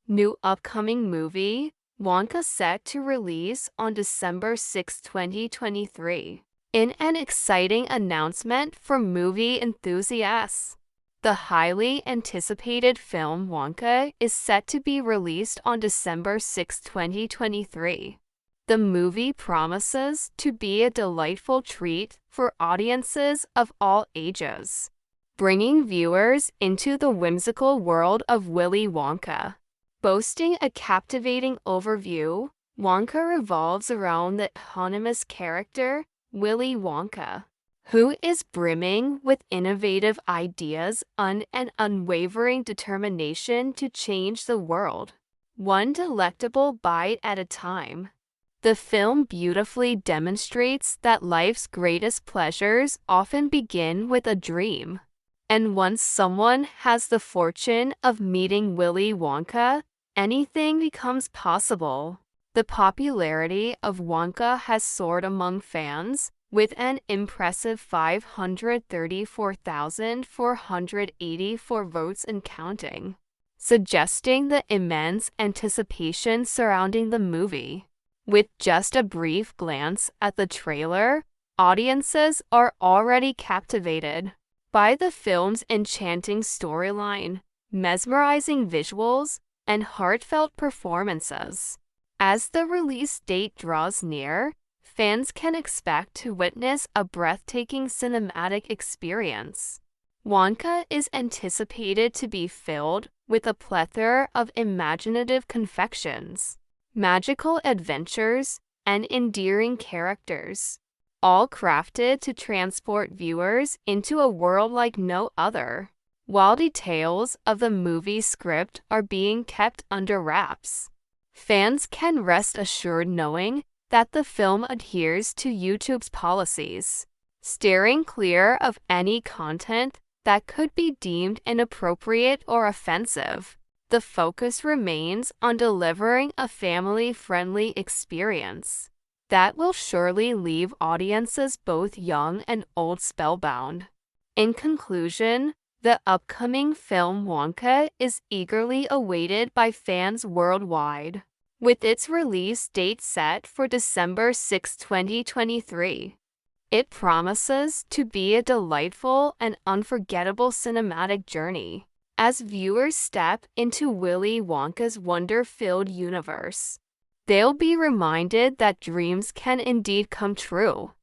New upcoming movie, Wonka set to release on December 6, 2023. In an exciting announcement for movie enthusiasts, the highly anticipated film Wonka is set to be released on December 6, 2023. The movie promises to be a delightful treat for audiences of all ages, bringing viewers into the whimsical world of Willy Wonka. Boasting a captivating overview, Wonka revolves around the eponymous character, Willy Wonka, who is brimming with innovative ideas and an unwavering determination to change the world, one delectable bite at a time. The film beautifully demonstrates that life's greatest pleasures often begin with a dream. And once someone has the fortune of meeting Willy Wonka, anything becomes possible. The popularity of Wonka has soared among fans, with an impressive 534,484 votes and counting, suggesting the immense anticipation surrounding the movie. With just a brief glance at the trailer, audiences are already captivated by the film's enchanting storyline, mesmerizing visuals, and heartfelt performances. As the release date draws near, fans can expect to witness a breathtaking cinematic experience. Wonka is anticipated to be filled with a plethora of imaginative confections, magical adventures, and endearing characters, all crafted to transport viewers into a world like no other. While details of the movie's script are being kept under wraps, fans can rest assured knowing that the film adheres to YouTube's policies, steering clear of any content that could be deemed inappropriate or offensive. The focus remains on delivering a family-friendly experience that will surely leave audiences both young and old spellbound. In conclusion, the upcoming film Wonka is eagerly awaited by fans worldwide, with its release date set for December 6, 2023. It promises to be a delightful and unforgettable cinematic journey as viewers step into Willy Wonka's wonder-filled universe. They'll be reminded that dreams can indeed come true,